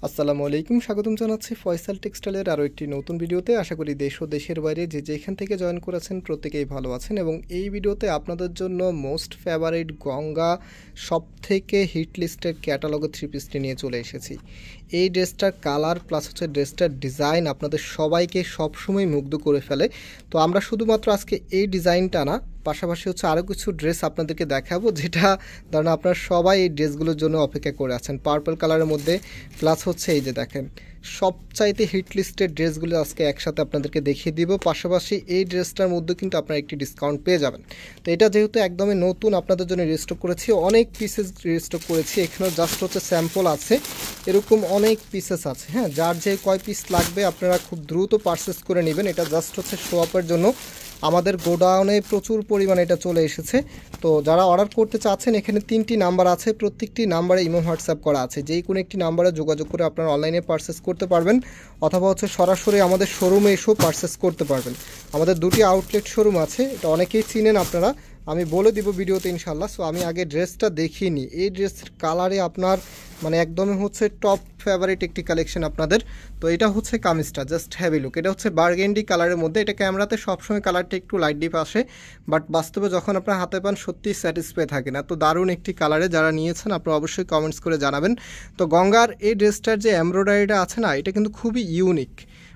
আসসালামু আলাইকুম, স্বাগতম জানাচ্ছি ফয়সাল টেক্সটাইলের আরও একটি নতুন ভিডিওতে। আশা করি দেশ ও দেশের বাইরে যে যেখান থেকে জয়েন করেছেন প্রত্যেকেই ভালো আছেন। এবং এই ভিডিওতে আপনাদের জন্য মোস্ট ফেভারিট গঙ্গা সব থেকে হিট লিস্টের ক্যাটালগের থ্রি পিসটি নিয়ে চলে এসেছি। এই ড্রেসটার কালার প্লাস হচ্ছে ড্রেসটার ডিজাইন আপনাদের সবাইকে সবসময় মুগ্ধ করে ফেলে। তো আমরা শুধুমাত্র আজকে এই ডিজাইনটা না, পাশাপাশি হচ্ছে আরও কিছু ড্রেস আপনাদেরকে দেখাবো, যেটা ধরেন আপনারা সবাই এই ড্রেসগুলোর জন্য অপেক্ষা করে আছেন। পার্পল কালারের মধ্যে প্লাস হচ্ছে এই যে দেখেন সবচাইতে হিট লিস্টেড ড্রেসগুলো আজকে একসাথে আপনাদেরকে দেখিয়ে দিব। পাশাপাশি এই ড্রেসটার মধ্যে কিন্তু আপনারা একটি ডিসকাউন্ট পেয়ে যাবেন। তো এটা যেহেতু একদমই নতুন আপনাদের জন্য রিস্টক করেছি, অনেক পিসেস রিস্টক করেছি। এখানেও জাস্ট হচ্ছে স্যাম্পল আছে, এরকম অনেক পিসেস আছে। হ্যাঁ, যার যে কয় পিস লাগবে আপনারা খুব দ্রুত পারচেস করে নেবেন। এটা জাস্ট হচ্ছে শো আপের জন্য। আমাদের গোডাউনে প্রচুর পরিমাণে এটা চলে এসেছে। তো যারা অর্ডার করতে চাচ্ছেন, এখানে 3টি নাম্বার আছে, প্রত্যেকটি নাম্বারে ইমো হোয়াটসঅ্যাপ করা আছে। যেই কোনো একটি নাম্বারে যোগাযোগ করে আপনারা অনলাইনে পারচেস করতে পারবেন, অথবা হচ্ছে সরাসরি আমাদের শোরুমে এসেও পারচেস করতে পারবেন। আমাদের 2টি আউটলেট শোরুম আছে, এটা অনেকেই চিনেন আপনারা, আমি বলে দিব ভিডিওতে ইনশাল্লাহ। সো আমি আগে ড্রেসটা দেখিয়ে নিই। এই ড্রেসের কালারে আপনার মানে একদমই হচ্ছে টপ ফেভারিট একটি কালেকশন আপনাদের। তো এটা হচ্ছে কামিজটা, জাস্ট হ্যাভি লুক। এটা হচ্ছে বার্গেন্ডি কালারের মধ্যে। এটা ক্যামেরাতে সবসময় কালারটা একটু লাইট ডিপ আসে, বাট বাস্তবে যখন আপনার হাতে পান সত্যি স্যাটিসফাই থাকেন। এত দারুণ একটি কালারে যারা নিয়েছেন আপনারা অবশ্যই কমেন্টস করে জানাবেন। তো গঙ্গার এই ড্রেসটার যে এমব্রয়ডারিটা আছে না, এটা কিন্তু খুবই ইউনিক।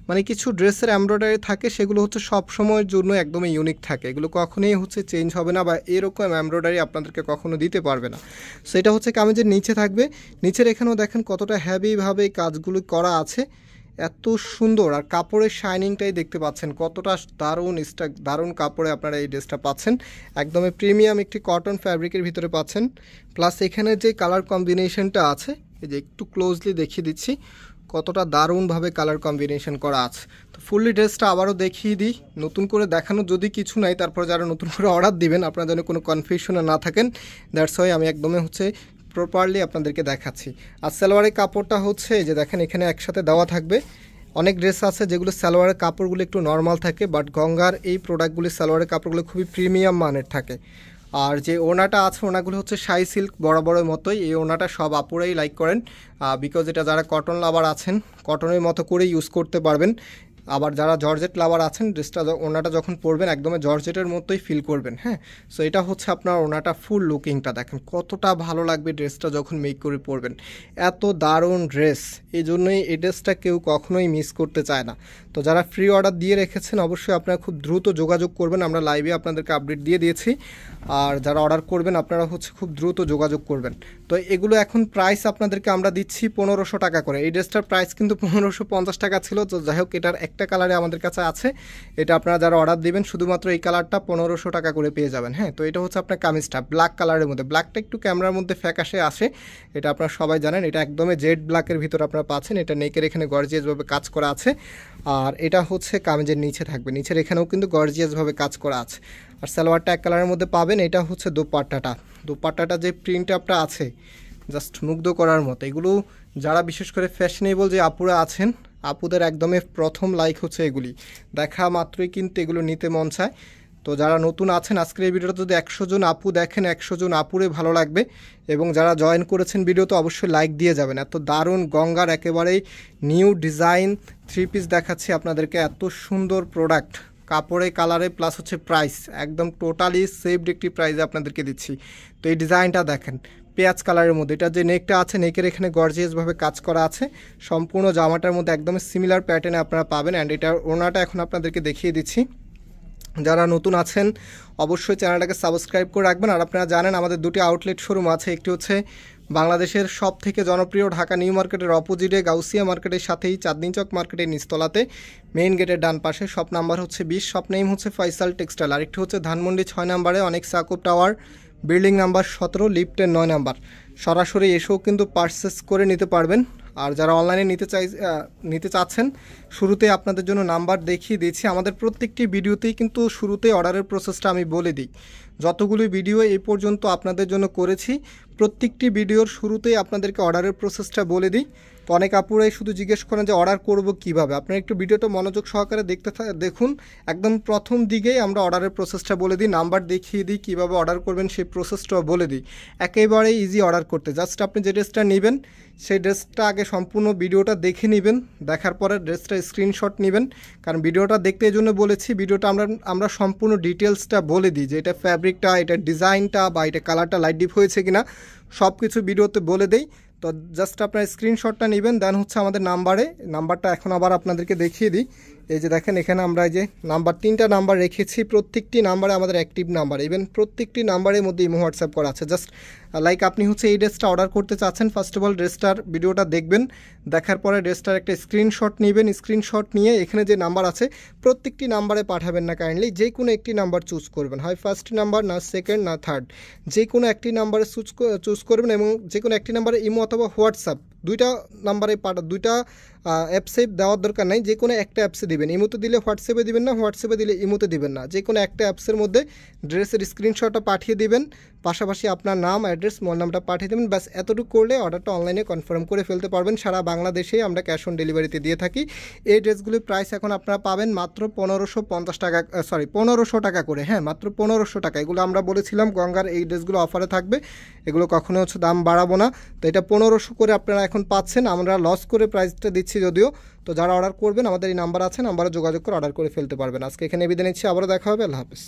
মানে কিছু ড্রেসের এমব্রয়ডারি থাকে সেগুলো হচ্ছে সব সময়ের জন্য একদমই ইউনিক থাকে, এগুলো কখনোই হচ্ছে চেঞ্জ হবে না, বা এরকম এমব্রয়ডারি আপনাদেরকে কখনো দিতে পারবে না। সো এটা হচ্ছে কামিজের নিচে থাকবে। নিচের এখানেও দেখেন কতটা হ্যাভিভাবে কাজগুলো করা আছে, এত সুন্দর। আর কাপড়ের শাইনিংটাই দেখতে পাচ্ছেন কতটা দারুণ কাপড়ে আপনারা এই ড্রেসটা পাচ্ছেন। একদমই প্রিমিয়াম একটি কটন ফ্যাব্রিকের ভিতরে পাচ্ছেন। প্লাস এখানে যে কালার কম্বিনেশনটা আছে, এই যে একটু ক্লোজলি দেখিয়ে দিচ্ছি কতটা দারুণভাবে কালার কম্বিনেশন করা আছে। তো ফুললি ড্রেসটা আবারও দেখিয়ে দিই, নতুন করে দেখানো যদি কিছু নাই, তারপরে যারা নতুন করে অর্ডার দিবেন আপনারা যেন কোনো কনফিউশনে না থাকেন, দ্যাটস ওয়াই আমি একদমই হচ্ছে প্রপারলি আপনাদেরকে দেখাচ্ছি। আর সালোয়ারের কাপড়টা হচ্ছে এই যে দেখেন এখানে একসাথে দেওয়া থাকবে। অনেক ড্রেস আছে যেগুলো সালোয়ারের কাপড়গুলো একটু নর্মাল থাকে, বাট গঙ্গার এই প্রোডাক্টগুলি সালোয়ারের কাপড়গুলো খুবই প্রিমিয়াম মানের থাকে। আর যে ওনাটা আছে, ওনাগুলো হচ্ছে শাই সিল্ক বরাবরের মতোই। এই ওনাটা সব আপুরাই লাইক করেন, বিকজ এটা যারা কটন লাভার আছেন কটনের মতো করে ইউজ করতে পারবেন। আবার যারা জর্জেট লাভার আছেন, ড্রেসটা ওনাটা যখন পরবেন একদমই জর্জেটের মতোই ফিল করবেন। হ্যাঁ, সো এটা হচ্ছে আপনার ওনাটা ফুল লুকিংটা দেখেন কতটা ভালো লাগবে ড্রেসটা যখন মেক করে পরবেন। এত দারুণ ড্রেস, এই জন্যই এই ড্রেসটা কেউ কখনোই মিস করতে চায় না। তো যারা ফ্রি অর্ডার দিয়ে রেখেছেন অবশ্যই আপনারা খুব দ্রুত যোগাযোগ করবেন, আমরা লাইভে আপনাদেরকে আপডেট দিয়ে দিয়েছি। আর যারা অর্ডার করবেন আপনারা হচ্ছে খুব দ্রুত যোগাযোগ করবেন। তো এগুলো এখন প্রাইস আপনাদেরকে আমরা দিচ্ছি 1500 টাকা করে। এই ড্রেসটার প্রাইস কিন্তু 1550 টাকা ছিল। তো যাই হোক, এটার একটা কালারে আমাদের কাছে আছে, এটা আপনারা যারা অর্ডার দিবেন শুধুমাত্র এই কালারটা 1500 টাকা করে পেয়ে যাবেন। হ্যাঁ, তো এটা হচ্ছে আপনার কামিজটা ব্ল্যাক কালারের মধ্যে। ব্ল্যাকটা একটু ক্যামেরার মধ্যে ফ্যাকাশে আসে, এটা আপনারা সবাই জানেন। এটা একদমই জেড ব্ল্যাকের ভিতরে আপনারা পাচ্ছেন। এটা নেকের এখানে গর্জিয়াসভাবে কাজ করা আছে। আর এটা হচ্ছে কামিজের নিচে থাকবে, নিচের এখানেও কিন্তু গর্জিয়াসভাবে কাজ করা আছে। আর সালোয়ারটা এক কালারের মধ্যে পাবেন। এটা হচ্ছে দোপাট্টাটা যে প্রিন্ট আপটা আছে জাস্ট মুগ্ধ করার মতো। এগুলো যারা বিশেষ করে ফ্যাশনেবল যে আপুরা আছেন, আপুদের একদমই প্রথম লাইক হচ্ছে এগুলি, দেখা মাত্রই কিন্তু এগুলো নিতে মন চায়। তো যারা নতুন আছেন, আজকের এই ভিডিওটা যদি 100 জন আপু দেখেন, 100 জন আপুরে ভালো লাগবে। এবং যারা জয়েন করেছেন ভিডিও, তো অবশ্যই লাইক দিয়ে যাবেন। এত দারুণ গঙ্গার একেবারেই নিউ ডিজাইন থ্রি পিস দেখাচ্ছি আপনাদেরকে, এত সুন্দর প্রোডাক্ট কাপড়ে কালারে প্লাস হচ্ছে প্রাইস একদম টোটালি সেভড একটি প্রাইসে আপনাদেরকে দিচ্ছি। তো এই ডিজাইনটা দেখেন পেঁয়াজ কালারের মধ্যে, এটা যে নেকটা আছে নেকের এখানে গর্জিয়াসভাবে কাজ করা আছে। সম্পূর্ণ জামাটার মধ্যে একদম সিমিলার প্যাটার্নে আপনারা পাবেন। অ্যান্ড এটার ওনাটা এখন আপনাদেরকে দেখিয়ে দিচ্ছি। যারা নতুন আছেন অবশ্যই চ্যানেলটাকে সাবস্ক্রাইব করে রাখবেন। আর আপনারা জানেন আমাদের 2টি আউটলেট শোরুম আছে, একটি হচ্ছে বাংলাদেশের সব থেকে জনপ্রিয় ঢাকা নিউ মার্কেটের অপোজিটে গাউসিয়া মার্কেটের সাথেই চাঁদনী চক মার্কেটের নিচতলাতে মেইন গেটের ডান পাশে, শপ নাম্বার হচ্ছে 20, শপ নেম হচ্ছে ফয়সাল টেক্সটাইল। আরেকটি হচ্ছে ধানমন্ডি 6 নম্বরে অনেক সাকুব টাওয়ার, বিল্ডিং নাম্বার 17, লিফটের 9 নাম্বার। সরাসরি এসেও কিন্তু পারচেস করে নিতে পারবেন। আর যারা অনলাইনে নিতে চাচ্ছেন, শুরুতে আপনাদের জন্য নাম্বার দেখিয়ে দিয়েছি। আমাদের প্রত্যেকটি ভিডিওতেই কিন্তু শুরুতে অর্ডারের প্রসেসটা আমি বলে দিই। যতগুলো ভিডিও এই পর্যন্ত আপনাদের জন্য করেছি, প্রত্যেকটি ভিডিওর শুরুতেই আপনাদেরকে অর্ডারের প্রসেসটা বলে দিই। তো অনেক আপুরাই শুধু জিজ্ঞেস করেন যে অর্ডার করব কিভাবে। আপনারা একটু ভিডিওটা মনোযোগ সহকারে দেখুন, একদম প্রথম দিকেই আমরা অর্ডারের প্রসেসটা বলে দিই, নাম্বার দেখিয়ে দিই, কীভাবে অর্ডার করবেন সেই প্রসেসটাও বলে দিই। একেবারে ইজি অর্ডার করতে। জাস্ট আপনি যে ড্রেসটা নেবেন সেই ড্রেসটা আগে সম্পূর্ণ ভিডিওটা দেখে নেবেন, দেখার পরে ড্রেসটা স্ক্রিনশট নেবেন। কারণ ভিডিওটা দেখতে এই জন্য বলেছি, ভিডিওটা আমরা সম্পূর্ণ ডিটেলসটা বলে দিই যে এটা ফ্যাব্রিকটা, এটা ডিজাইনটা বা এটা কালারটা লাইট ডিপ হয়েছে কিনা সব কিছু ভিডিওতে বলে দেই। তো জাস্ট আপনার স্ক্রিনশটটা নেবেন, দেন হচ্ছে আমাদের নাম্বারটা এখন আবার আপনাদেরকে দেখিয়ে দিই। এই যে দেখেন এখানে আমরা এই যে তিনটা নাম্বার রেখেছি, প্রত্যেকটি নাম্বারে আমাদের অ্যাক্টিভ নাম্বার, ইভেন প্রত্যেকটি নাম্বারের মধ্যে ইমো হোয়াটসঅ্যাপ করা আছে। জাস্ট লাইক আপনি হচ্ছে এই ড্রেসটা অর্ডার করতে চাচ্ছেন, ফার্স্ট অফ অল ড্রেসটার ভিডিওটা দেখবেন, দেখার পরে ড্রেসটার একটা স্ক্রিনশট নেবেন, স্ক্রিনশট নিয়ে এখানে যে নাম্বার আছে প্রত্যেকটি নাম্বারে পাঠাবেন না, কাইন্ডলি যে কোনো একটি নাম্বার চুজ করবেন, হয় ফার্স্ট নাম্বার, না সেকেন্ড, না থার্ড, যে কোনো একটি নাম্বারে চুজ করবেন এবং যে কোনো একটি নাম্বারে ইমো অথবা হোয়াটসঅ্যাপ দুইটা নাম্বারে দুইটা অ্যাপসে দেওয়ার দরকার নাই, যে কোনো একটা অ্যাপসে দিবেন। ইমোতে দিলে হোয়াটসঅ্যাপে দিবেন না, হোয়াটসঅ্যাপে দিলে ইমোতে দিবেন না, যে কোনো একটা অ্যাপসের মধ্যে ড্রেসের স্ক্রিনশটটা পাঠিয়ে দিবেন, পাশাপাশি আপনার নাম, অ্যাড্রেস, মোবাইল নাম্বারটা পাঠিয়ে দেবেন। ব্যাস এতটুকু করলে অর্ডারটা অনলাইনে কনফার্ম করে ফেলতে পারবেন। সারা বাংলাদেশেই আমরা ক্যাশ অন ডেলিভারিতে দিয়ে থাকি। এই ড্রেসগুলির প্রাইস এখন আপনারা পাবেন মাত্র 1550 টাকা করে। হ্যাঁ, মাত্র 1500 টাকা। এগুলো আমরা বলেছিলাম গঙ্গার এই ড্রেসগুলো অফারে থাকবে, এগুলো কখনো হচ্ছে দাম বাড়াবো না। তো এটা 1500 করে আপনারা এখন পাচ্ছেন, আমরা লস করে প্রাইসটা দিচ্ছি যদিও। তো যারা অর্ডার করবেন আমাদের এই নাম্বার আছে, নাম্বারে যোগাযোগ করে অর্ডার করে ফেলতে পারবেন। আজকে এখানে বিদায় নিচ্ছি, আবারও দেখা হবে। আল্লাহ হাফেজ।